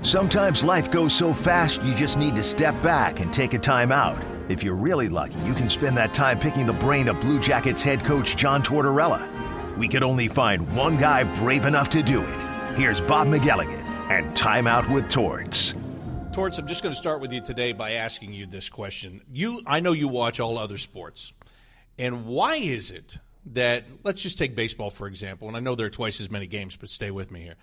Sometimes life goes so fast you just need to step back and take a time out. If you're really lucky, you can spend that time picking the brain of Blue Jackets head coach John Tortorella. We could only find one guy brave enough to do it. Here's Bob McElligott and Timeout with Torts. Torts, I'm just going to start with you today by asking you this question. I know you watch all other sports. And why is it that, let's just take baseball, for example, and I know there are twice as many games, but stay with me here.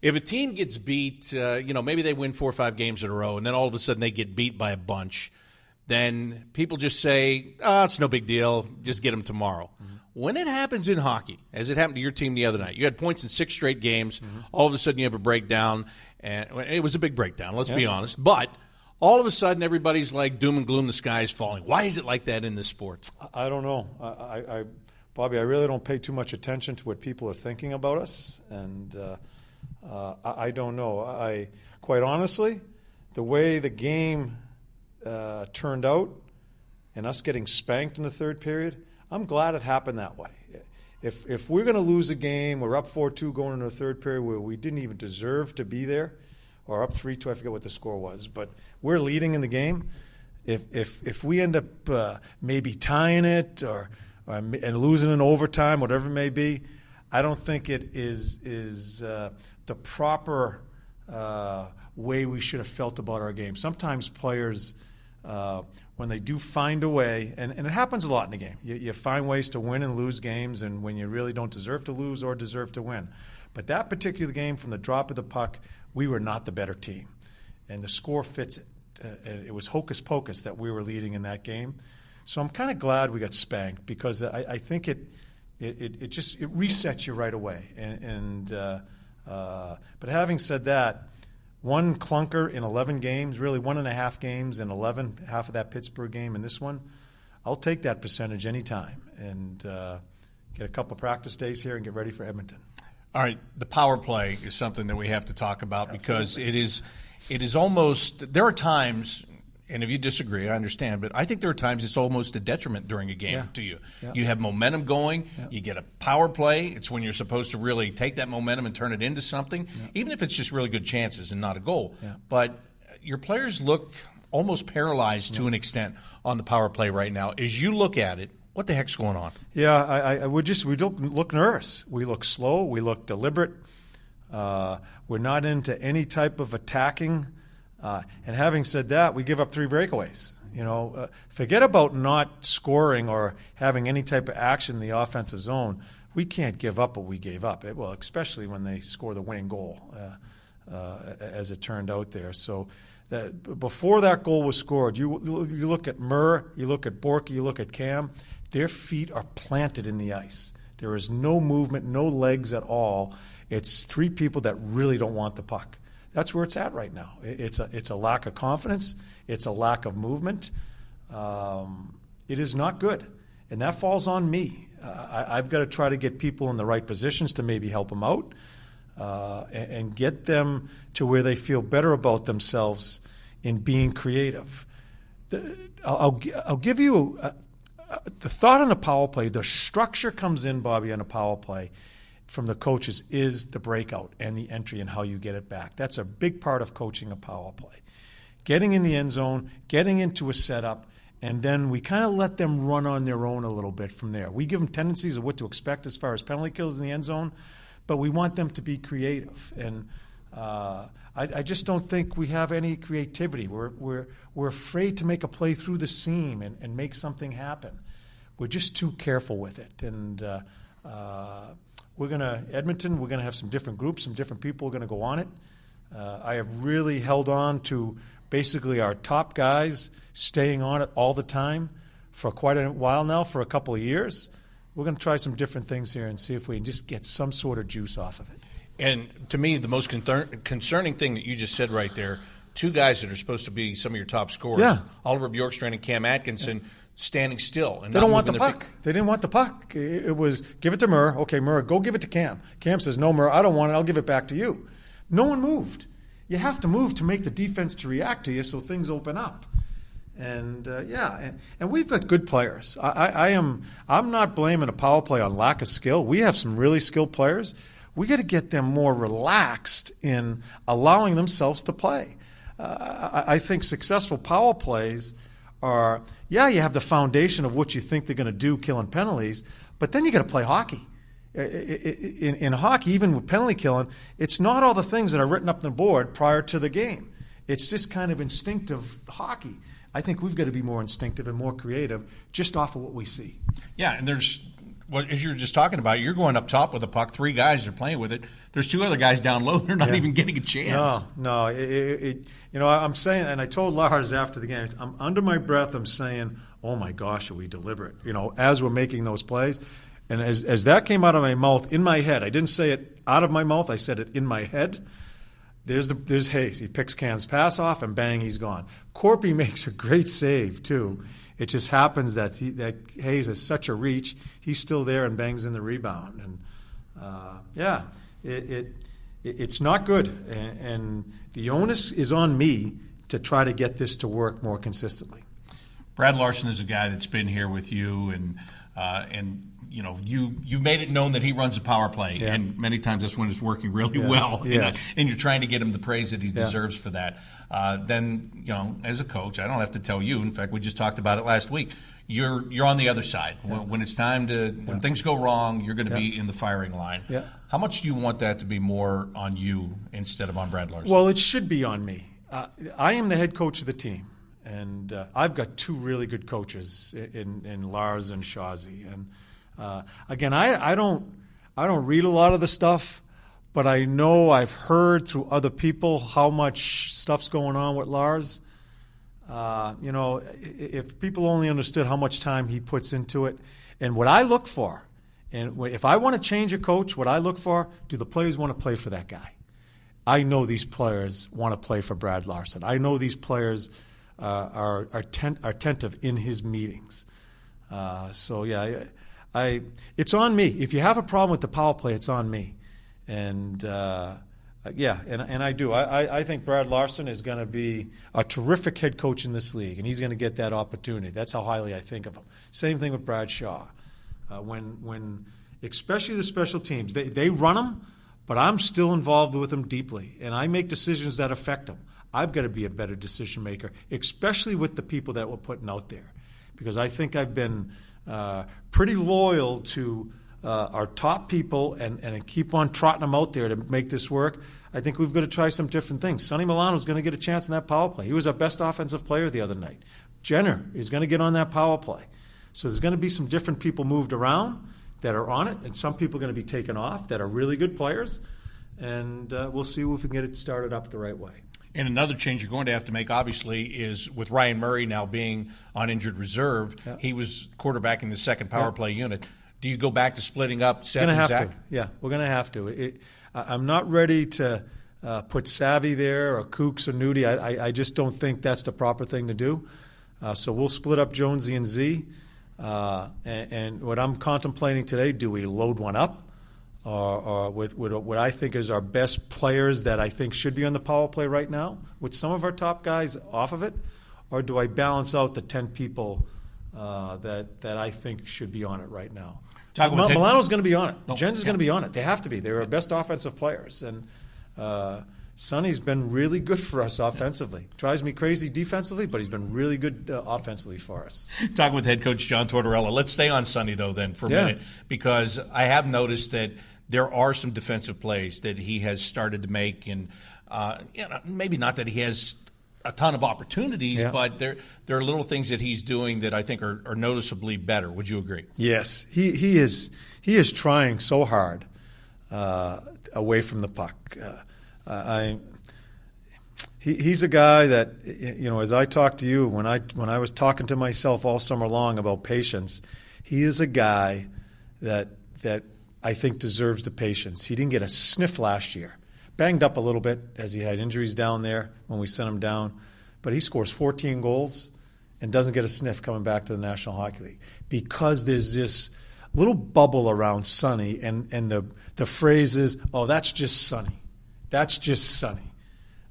If a team gets beat, maybe they win 4 or 5 games in a row, and then all of a sudden they get beat by a bunch, then people just say, it's no big deal, just get them tomorrow. Mm-hmm. When it happens in hockey, as it happened to your team the other night, you had points in 6 straight games, all of a sudden you have a breakdown, and it was a big breakdown, let's be honest, but all of a sudden everybody's like doom and gloom, the sky is falling. Why is it like that in this sport? I don't know. Bobby, I really don't pay too much attention to what people are thinking about us, and I don't know. Quite honestly, the way the game turned out and us getting spanked in the third period, I'm glad it happened that way. If we're going to lose a game, we're up 4-2 going into the third period where we didn't even deserve to be there, or up 3-2, I forget what the score was, but we're leading in the game. If we end up maybe tying it and losing in overtime, whatever it may be, I don't think it is the proper way we should have felt about our game. Sometimes players, when they do find a way, and it happens a lot in the game, you find ways to win and lose games, and when you really don't deserve to lose or deserve to win. But that particular game, from the drop of the puck, we were not the better team. And the score fits it. It was hocus pocus that we were leading in that game. So I'm kind of glad we got spanked, because I think it resets you right away. But having said that, one clunker in 11 games, really 1.5 games in 11, half of that Pittsburgh game and this one, I'll take that percentage anytime and get a couple of practice days here and get ready for Edmonton. All right, the power play is something that we have to talk about. Absolutely. Because it is almost – there are times – and if you disagree, I understand, but I think there are times it's almost a detriment during a game to you. Yeah. You have momentum going. Yeah. You get a power play. It's when you're supposed to really take that momentum and turn it into something, even if it's just really good chances and not a goal. Yeah. But your players look almost paralyzed to an extent on the power play right now. As you look at it, what the heck's going on? Yeah, we don't look nervous. We look slow. We look deliberate. We're not into any type of attacking. And having said that, we give up 3 breakaways. Forget about not scoring or having any type of action in the offensive zone. We can't give up what we gave up. Well, especially when they score the winning goal, as it turned out there. So before that goal was scored, you look at Murr, you look at Borky, you look at Cam. Their feet are planted in the ice. There is no movement, no legs at all. It's 3 people that really don't want the puck. That's where it's at right now. It's a lack of confidence. It's a lack of movement. It is not good, and that falls on me. I've got to try to get people in the right positions to maybe help them out and get them to where they feel better about themselves in being creative. I'll give you the thought on a power play. The structure comes in, Bobby, on a power play from the coaches is the breakout and the entry and how you get it back. That's a big part of coaching a power play. Getting in the end zone, getting into a setup, and then we kind of let them run on their own a little bit from there. We give them tendencies of what to expect as far as penalty kills in the end zone, but we want them to be creative. And I just don't think we have any creativity. We're afraid to make a play through the seam and make something happen. We're just too careful with it. And Edmonton, we're going to have some different groups, some different people are going to go on it. I have really held on to basically our top guys staying on it all the time for quite a while now, for a couple of years. We're going to try some different things here and see if we can just get some sort of juice off of it. And to me, the most concerning thing that you just said right there, 2 guys that are supposed to be some of your top scorers, Oliver Bjorkstrand and Cam Atkinson, standing still. And they don't want the puck. They didn't want the puck. It was, give it to Murr. Okay, Murr, go give it to Cam. Cam says, no, Murr, I don't want it. I'll give it back to you. No one moved. You have to move to make the defense to react to you so things open up. And, and we've got good players. I'm not blaming a power play on lack of skill. We have some really skilled players. We got to get them more relaxed in allowing themselves to play. I think successful power plays are, you have the foundation of what you think they're going to do, killing penalties, but then you got to play hockey. In hockey, even with penalty killing, it's not all the things that are written up on the board prior to the game. It's just kind of instinctive hockey. I think we've got to be more instinctive and more creative just off of what we see. Yeah, and there's, as you were just talking about, you're going up top with a puck. 3 guys are playing with it. There's 2 other guys down low. They're not even getting a chance. No. I'm saying, and I told Lars after the game, I'm under my breath. I'm saying, oh my gosh, are we deliberate? As we're making those plays, and as that came out of my mouth, in my head, I didn't say it out of my mouth. I said it in my head. There's Hayes. He picks Cam's pass off, and bang, he's gone. Corpy makes a great save too. It just happens that Hayes has such a reach. He's still there and bangs in the rebound. And it's not good. And the onus is on me to try to get this to work more consistently. Brad Larson is a guy that's been here with you, and you've made it known that he runs a power play, and many times that's when it's working really well. Yes. And you're trying to get him the praise that he deserves for that. Then, as a coach, I don't have to tell you. In fact, we just talked about it last week. You're on the other side. When it's time when things go wrong, you're going to be in the firing line. Yeah. How much do you want that to be more on you instead of on Brad Larson? Well, it should be on me. I am the head coach of the team. And I've got 2 really good coaches in Lars and Shazi. And again, I don't read a lot of the stuff, but I know I've heard through other people how much stuff's going on with Lars. If people only understood how much time he puts into it, and what I look for, and if I want to change a coach, what I look for, do the players want to play for that guy? I know these players want to play for Brad Larson. I know these players are attentive in his meetings. It's on me. If you have a problem with the power play, it's on me. And I do. I think Brad Larson is going to be a terrific head coach in this league, and he's going to get that opportunity. That's how highly I think of him. Same thing with Brad Shaw. When especially the special teams, they run them, but I'm still involved with them deeply, and I make decisions that affect them. I've got to be a better decision maker, especially with the people that we're putting out there, because I think I've been pretty loyal to our top people and keep on trotting them out there to make this work. I think we've got to try some different things. Sonny Milano's going to get a chance in that power play. He was our best offensive player the other night. Jenner is going to get on that power play. So there's going to be some different people moved around that are on it, and some people are going to be taken off that are really good players, and we'll see if we can get it started up the right way. And another change you're going to have to make, obviously, is with Ryan Murray now being on injured reserve. Yeah. He was quarterbacking the second power play unit. Do you go back to splitting up Seth and Zach? Yeah, we're going to have to. I'm not ready to put Savvy there or Kooks or Nudie. I just don't think that's the proper thing to do. So we'll split up Jonesy and Z. And what I'm contemplating today, do we load one up? Or with what I think is our best players that I think should be on the power play right now, with some of our top guys off of it? Or do I balance out the 10 people that I think should be on it right now? Milano's going to be on it. Jens is going to be on it. They have to be. They're our best offensive players. And Sonny's been really good for us offensively. Drives me crazy defensively, but he's been really good offensively for us. Talking with head coach John Tortorella. Let's stay on Sonny, though, then, for a minute, because I have noticed that there are some defensive plays that he has started to make, and maybe not that he has a ton of opportunities, but there are little things that he's doing that I think are noticeably better. Would you agree? Yes, he is trying so hard away from the puck. He's a guy that, as I talked to you when I was talking to myself all summer long about patience, he is a guy that I think deserves the patience. He didn't get a sniff last year. Banged up a little bit as he had injuries down there when we sent him down. But he scores 14 goals and doesn't get a sniff coming back to the National Hockey League because there's this little bubble around Sonny, and the phrase is, oh, that's just Sonny. That's just Sonny.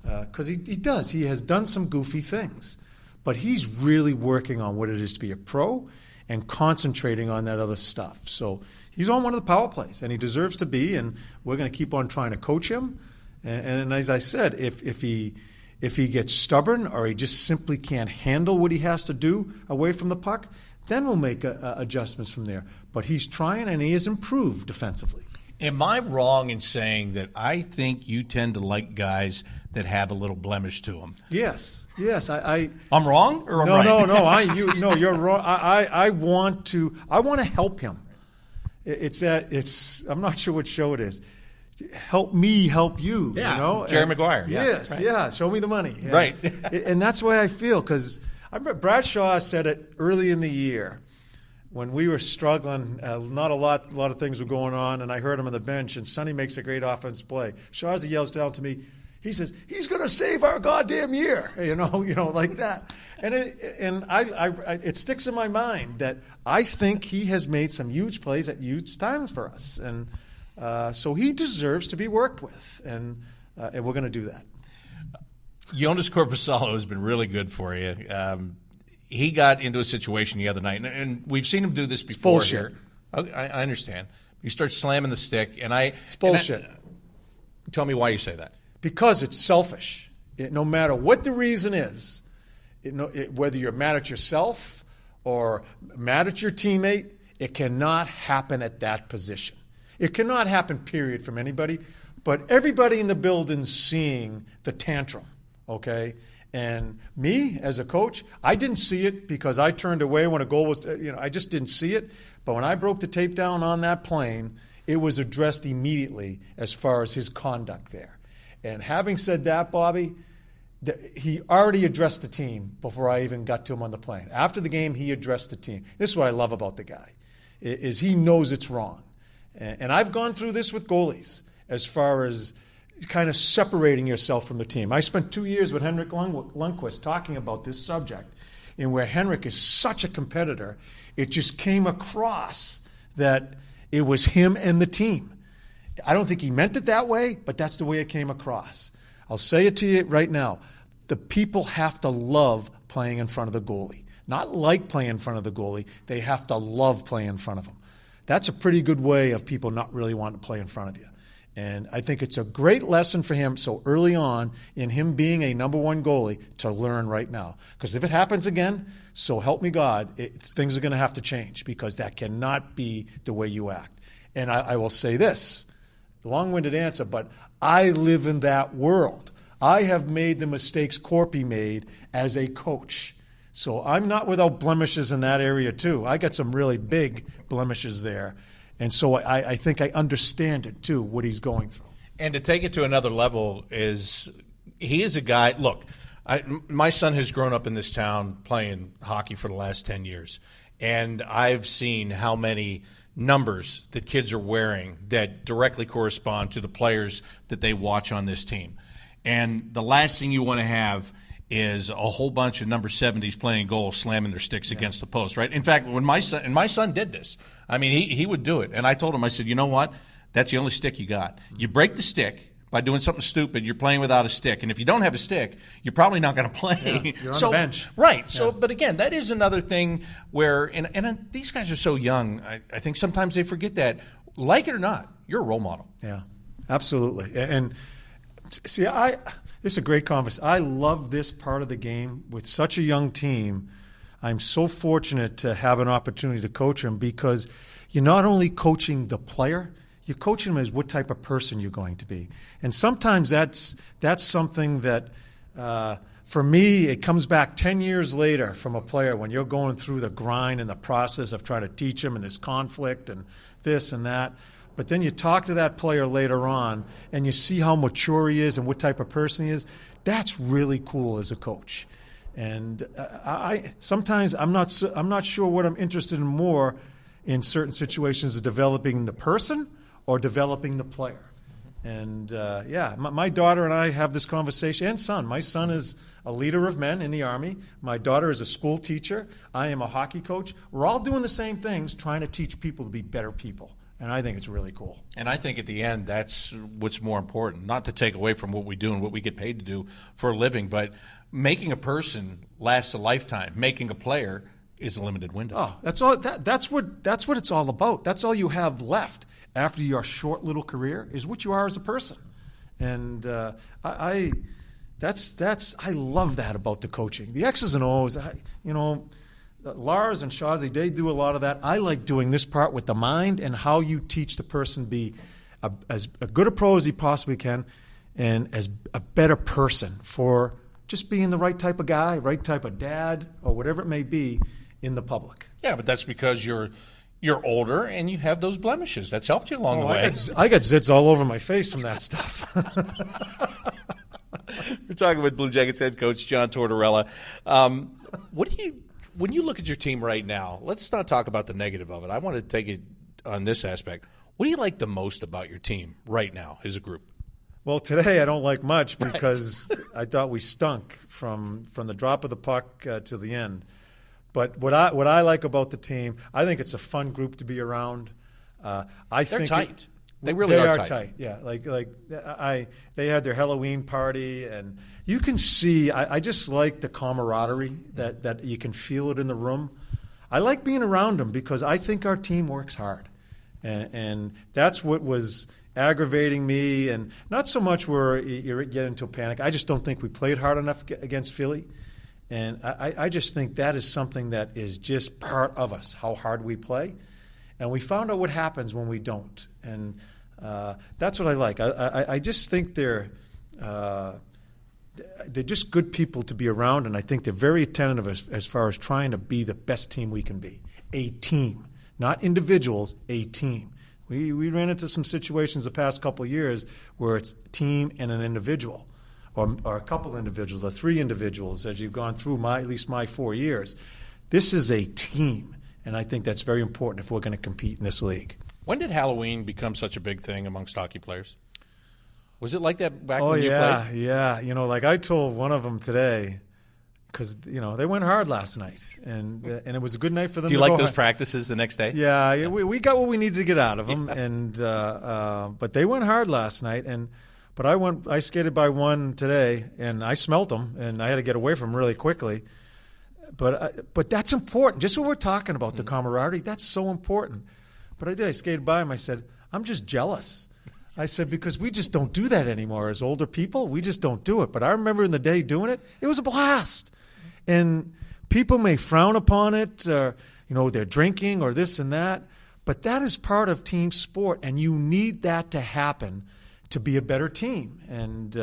Because he does. He has done some goofy things. But he's really working on what it is to be a pro, and concentrating on that other stuff. So he's on one of the power plays, and he deserves to be, and we're going to keep on trying to coach him. And as I said, if he gets stubborn or he just simply can't handle what he has to do away from the puck, then we'll make adjustments from there. But he's trying, and he has improved defensively. Am I wrong in saying that I think you tend to like guys that have a little blemish to them? Yes. I'm wrong, or I'm right? No. You're wrong. I want to help him. I'm not sure what show it is. Help me help you. Yeah, you know? Jerry Maguire. Yes, right. Yeah. Show me the money. And, right. And that's the way I feel, because I remember Brad Shaw said it early in the year when we were struggling. Not a lot of things were going on, and I heard him on the bench. And Sonny makes a great offense play. Shaw yells down to me. He says, "He's going to save our goddamn year," you know, like that. And it sticks in my mind that I think he has made some huge plays at huge times for us, and so he deserves to be worked with, and we're going to do that. Jonas Corposalo has been really good for you. He got into a situation the other night, and we've seen him do this before. It's bullshit. Here. Okay, I understand. He starts slamming the stick, it's bullshit. Tell me why you say that. Because it's selfish. No matter what the reason is, whether you're mad at yourself or mad at your teammate, it cannot happen at that position. It cannot happen, period, from anybody. But everybody in the building's seeing the tantrum, okay? And me, as a coach, I didn't see it because I turned away when a goal was, I just didn't see it. But when I broke the tape down on that plane, it was addressed immediately as far as his conduct there. And having said that, Bobby, he already addressed the team before I even got to him on the plane. After the game, he addressed the team. This is what I love about the guy, is he knows it's wrong. And I've gone through this with goalies as far as kind of separating yourself from the team. I spent 2 years with Henrik Lundqvist talking about this subject, and where Henrik is such a competitor, it just came across that it was him and the team. I don't think he meant it that way, but that's the way it came across. I'll say it to you right now. The people have to love playing in front of the goalie. Not like playing in front of the goalie. They have to love playing in front of him. That's a pretty good way of people not really wanting to play in front of you. And I think it's a great lesson for him so early on in him being a number one goalie to learn right now. Because if it happens again, so help me God, things are going to have to change, because that cannot be the way you act. And I will say this. Long-winded answer, but I live in that world. I have made the mistakes Corpy made as a coach. So I'm not without blemishes in that area too. I got some really big blemishes there. And so I think I understand it too, what he's going through. And to take it to another level is he is a guy, look, my son has grown up in this town playing hockey for the last 10 years. And I've seen how many numbers that kids are wearing that directly correspond to the players that they watch on this team. And the last thing you want to have is a whole bunch of number 70s playing goal, slamming their sticks against the post, right? In fact, when my son did this, I mean, he would do it. And I told him, I said, you know what? That's the only stick you got. You break the stick by doing something stupid, you're playing without a stick. And if you don't have a stick, you're probably not going to play. Yeah, you're on the bench. Right. Yeah. So, but again, that is another thing where, and these guys are so young, I think sometimes they forget that. Like it or not, you're a role model. Yeah, absolutely. And see, it's a great conversation. I love this part of the game with such a young team. I'm so fortunate to have an opportunity to coach them, because you're not only coaching the player, you're coaching them as what type of person you're going to be. And sometimes that's something that, for me, it comes back 10 years later from a player when you're going through the grind and the process of trying to teach them and this conflict and this and that. But then you talk to that player later on and you see how mature he is and what type of person he is. That's really cool as a coach. And sometimes I'm not sure what I'm interested in more in certain situations, of developing the person or developing the player. And my daughter and I have this conversation, and son. My son is a leader of men in the Army. My daughter is a school teacher. I am a hockey coach. We're all doing the same things, trying to teach people to be better people. And I think it's really cool. And I think at the end, that's what's more important. Not to take away from what we do and what we get paid to do for a living, but making a person lasts a lifetime. Making a player is a limited window. Oh, that's all. That's what it's all about. That's all you have left after your short little career is what you are as a person. And I love that about the coaching. The X's and O's, Lars and Shazi, they do a lot of that. I like doing this part with the mind and how you teach the person to be as good a pro as he possibly can and as a better person for just being the right type of guy, right type of dad, or whatever it may be in the public. Yeah, but that's because you're older and you have those blemishes. That's helped you along the way. I got zits all over my face from that stuff. We're talking with Blue Jackets head coach John Tortorella. When you look at your team right now, let's not talk about the negative of it. I want to take it on this aspect. What do you like the most about your team right now as a group? Well, today I don't like much because I thought we stunk from the drop of the puck to the end. But what I like about the team, I think it's a fun group to be around. They're tight. They really are tight. Yeah, they had their Halloween party, and you can see. I just like the camaraderie that you can feel it in the room. I like being around them because I think our team works hard, and that's what was aggravating me. And not so much where you get into a panic. I just don't think we played hard enough against Philly. And I just think that is something that is just part of us, how hard we play. And we found out what happens when we don't. And that's what I like. I just think they're just good people to be around, and I think they're very attentive as far as trying to be the best team we can be. A team, not individuals, a team. We ran into some situations the past couple of years where it's team and an individual. Or a couple individuals, or three individuals, as you've gone through at least my 4 years. This is a team, and I think that's very important if we're going to compete in this league. When did Halloween become such a big thing amongst hockey players? Was it like that back when you played? Oh, yeah. Like I told one of them today, because they went hard last night, and it was a good night for them. Do you like those practices the next day? Yeah, we got what we needed to get out of them, and but they went hard last night, But I skated by one today, and I smelt them, and I had to get away from them really quickly. But that's important. Just what we're talking about, the camaraderie, that's so important. But I skated by him. I said, I'm just jealous. I said, because we just don't do that anymore. As older people, we just don't do it. But I remember in the day doing it, it was a blast. And people may frown upon it, they're drinking or this and that. But that is part of team sport, and you need that to happen to be a better team. And,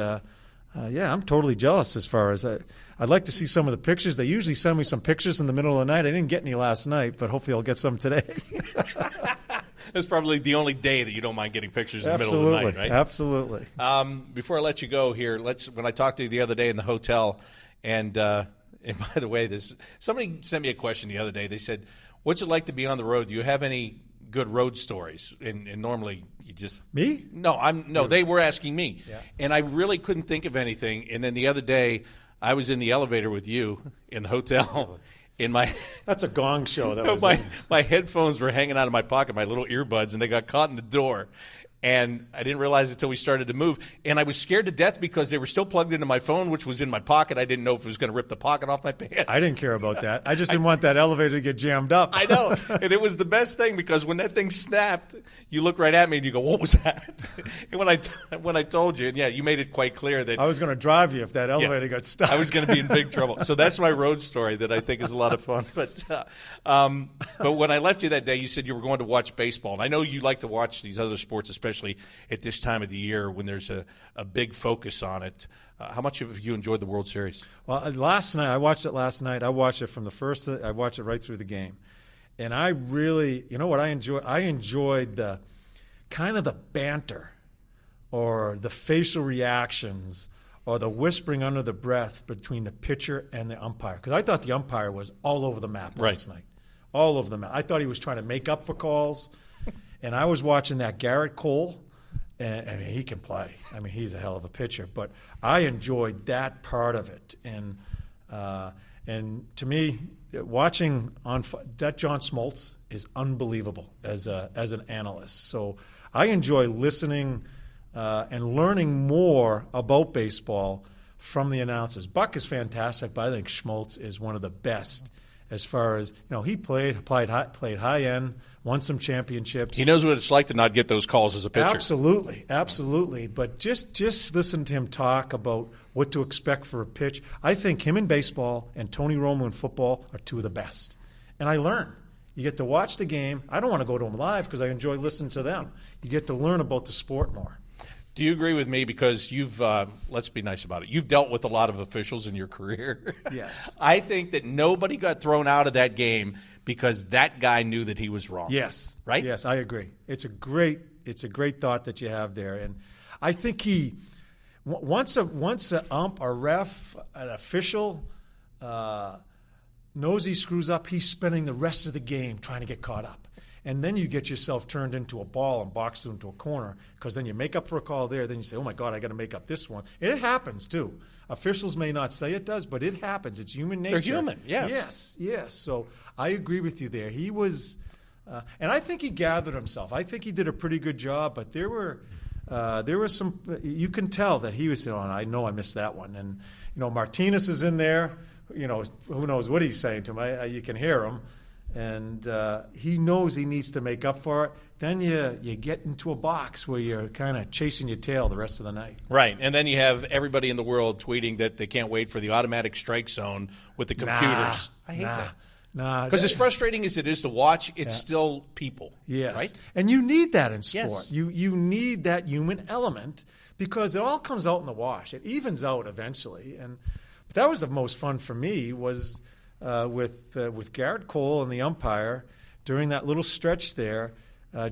I'm totally jealous as far as I'd like to see some of the pictures. They usually send me some pictures in the middle of the night. I didn't get any last night, but hopefully I'll get some today. That's probably the only day that you don't mind getting pictures in the middle of the night, right? Absolutely. Before I let you go here, when I talked to you the other day in the hotel, and by the way, somebody sent me a question the other day. They said, what's it like to be on the road? Do you have any good road stories? And normally you just me? No, they were asking me, yeah. And I really couldn't think of anything. And then the other day, I was in the elevator with you in the hotel. That's a gong show. My headphones were hanging out of my pocket, my little earbuds, and they got caught in the door. And I didn't realize it until we started to move. And I was scared to death because they were still plugged into my phone, which was in my pocket. I didn't know if it was going to rip the pocket off my pants. I didn't care about that. I just didn't want that elevator to get jammed up. I know. And it was the best thing because when that thing snapped, you look right at me and you go, what was that? And when I told you, and yeah, you made it quite clear that I was going to drive you if that elevator got stuck. I was going to be in big trouble. So that's my road story that I think is a lot of fun. But when I left you that day, you said you were going to watch baseball. And I know you like to watch these other sports, especially at this time of the year when there's a big focus on it. How much have you enjoyed the World Series? Well, last night, I watched it last night. I watched it from the first, I watched it right through the game. And I really, what I enjoyed? I enjoyed the kind of the banter or the facial reactions or the whispering under the breath between the pitcher and the umpire. Because I thought the umpire was all over the map last night. All over the map. I thought he was trying to make up for calls. And I was watching that Garrett Cole. And he can play. I mean, he's a hell of a pitcher. But I enjoyed that part of it. And to me, watching that John Smoltz is unbelievable as an analyst. So I enjoy listening and learning more about baseball from the announcers. Buck is fantastic, but I think Schmaltz is one of the best as far as he played high end, won some championships. He knows what it's like to not get those calls as a pitcher. Absolutely. But just listen to him talk about what to expect for a pitch. I think him in baseball and Tony Romo in football are two of the best. And I learn. You get to watch the game. I don't want to go to them live because I enjoy listening to them. You get to learn about the sport more. Do you agree with me? Because you've, let's be nice about it, you've dealt with a lot of officials in your career. Yes. I think that nobody got thrown out of that game because that guy knew that he was wrong. Yes. Right? Yes, I agree. It's a great thought that you have there. And I think once a ump, a ref, an official knows he screws up, he's spending the rest of the game trying to get caught up. And then you get yourself turned into a ball and boxed into a corner because then you make up for a call there. Then you say, oh, my God, I got to make up this one. And it happens, too. Officials may not say it does, but it happens. It's human nature. They're human, yes. Yes. So I agree with you there. He was and I think he gathered himself. I think he did a pretty good job, but there were some – you can tell that he was saying, I know I missed that one. And, Martinez is in there. Who knows what he's saying to him. You can hear him. And he knows he needs to make up for it. Then you get into a box where you're kind of chasing your tail the rest of the night. Right, and then you have everybody in the world tweeting that they can't wait for the automatic strike zone with the computers. I hate that. Because as frustrating as it is to watch, it's still people. Yes. Right? And you need that in sport. Yes. You need that human element because it all comes out in the wash. It evens out eventually. And that was the most fun for me was – with Garrett Cole and the umpire during that little stretch there, he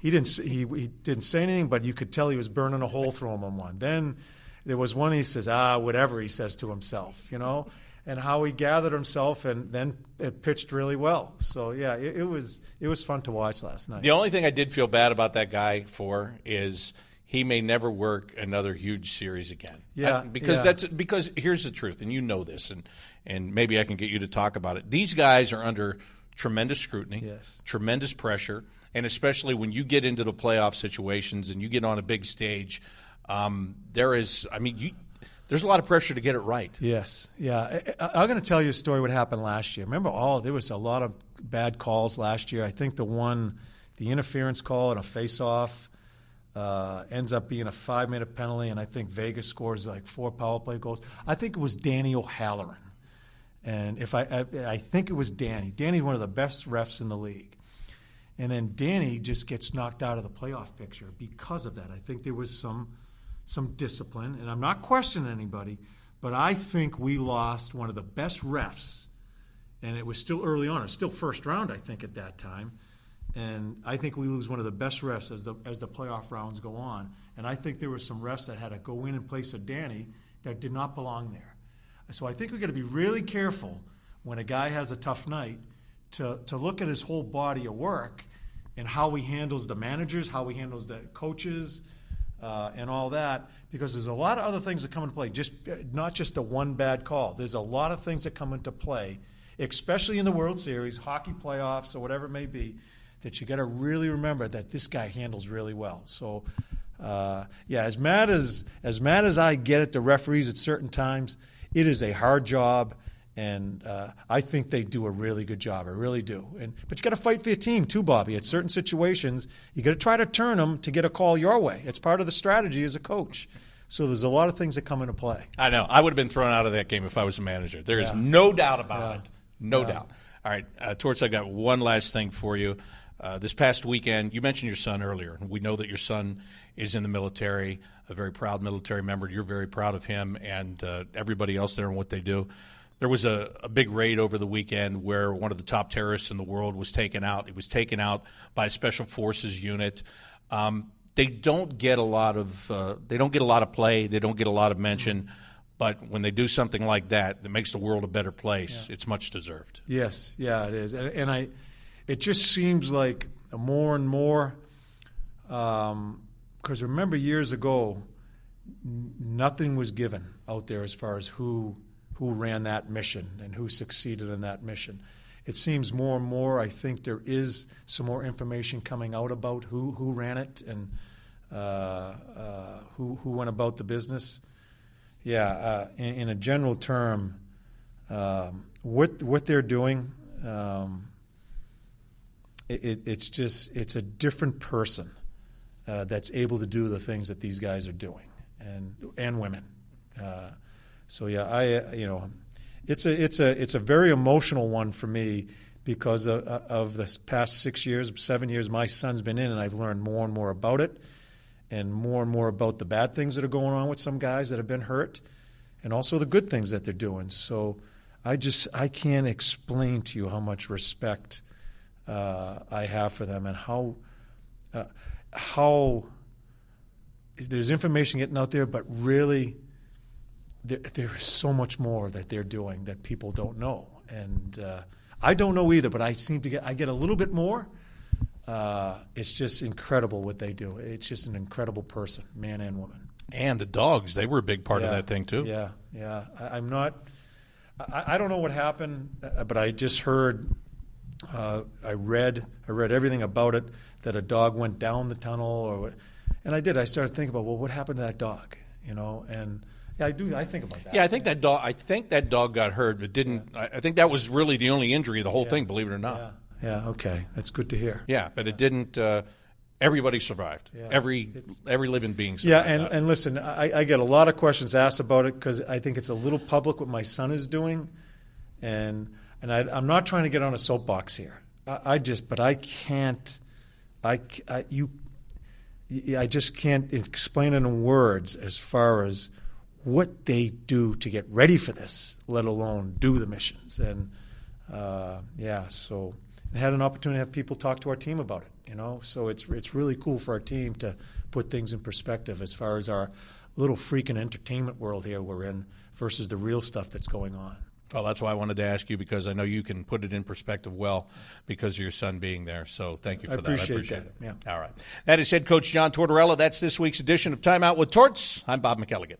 didn't say anything, but you could tell he was burning a hole through him on one. Then there was one he says, whatever he says to himself, and how he gathered himself and then it pitched really well. So yeah, it was fun to watch last night. The only thing I did feel bad about that guy for is he may never work another huge series again. Yeah, because here's the truth, and you know this, and maybe I can get you to talk about it. These guys are under tremendous scrutiny, tremendous pressure, and especially when you get into the playoff situations and you get on a big stage, there's a lot of pressure to get it right. Yes, yeah. I'm going to tell you a story what happened last year. Remember, there was a lot of bad calls last year. I think the interference call and a face-off, ends up being a 5-minute penalty, and I think Vegas scores like 4 power play goals. I think it was Danny O'Halloran. And I think it was Danny. Danny's one of the best refs in the league. And then Danny just gets knocked out of the playoff picture because of that. I think there was some discipline, and I'm not questioning anybody, but I think we lost one of the best refs, and it was still early on. It was still first round, I think, at that time. And I think we lose one of the best refs as the playoff rounds go on. And I think there were some refs that had to go in place of Danny that did not belong there. So I think we've got to be really careful when a guy has a tough night to look at his whole body of work and how he handles the managers, how he handles the coaches, and all that, because there's a lot of other things that come into play, not just the one bad call. There's a lot of things that come into play, especially in the World Series, hockey playoffs, or whatever it may be, that you got to really remember that this guy handles really well. So, as mad as I get at the referees at certain times, it is a hard job, and I think they do a really good job. I really do. But you got to fight for your team too, Bobby. At certain situations, you got to try to turn them to get a call your way. It's part of the strategy as a coach. So there's a lot of things that come into play. I know. I would have been thrown out of that game if I was a manager. There is no doubt about it. No doubt. All right, Torts, I got one last thing for you. This past weekend, you mentioned your son earlier. We know that your son is in the military, a very proud military member. You're very proud of him and everybody else there and what they do. There was a big raid over the weekend where one of the top terrorists in the world was taken out. It was taken out by a special forces unit. They don't get a lot of play. They don't get a lot of mention. But when they do something like that makes the world a better place, it's much deserved. Yes, it is, and it just seems like more and more, because remember years ago, nothing was given out there as far as who ran that mission and who succeeded in that mission. It seems more and more, I think there is some more information coming out about who ran it and who went about the business. In a general term, what they're doing, it's a different person that's able to do the things that these guys are doing, and women. So yeah, it's a very emotional one for me because of the past 7 years my son's been in, and I've learned more and more about it, and more about the bad things that are going on with some guys that have been hurt, and also the good things that they're doing. So I can't explain to you how much respect I have for them, and how there's information getting out there, but really there is so much more that they're doing that people don't know, and I don't know either, but I get a little bit more. It's just incredible what they do. It's just an incredible person, man and woman. And the dogs, they were a big part of that thing too. Yeah. I don't know what happened, but I just heard. I read everything about it, that a dog went down the tunnel, and I did. I started thinking about, well, what happened to that dog? And I think about that. Yeah, I think that dog got hurt, but didn't. Yeah. I think that was really the only injury of the whole thing, believe it or not. Yeah. Okay, that's good to hear. Yeah, but it didn't. Everybody survived. Yeah. Every living being survived. Yeah, and listen, I get a lot of questions asked about it because I think it's a little public what my son is doing, and I'm not trying to get on a soapbox here. I just can't explain it in words as far as what they do to get ready for this, let alone do the missions. And so I had an opportunity to have people talk to our team about it. So it's really cool for our team to put things in perspective as far as our little freaking entertainment world here we're in versus the real stuff that's going on. Well, that's why I wanted to ask you, because I know you can put it in perspective well because of your son being there. So thank you for that. I appreciate that. Yeah. All right. That is head coach John Tortorella. That's this week's edition of Timeout with Torts. I'm Bob McElligott.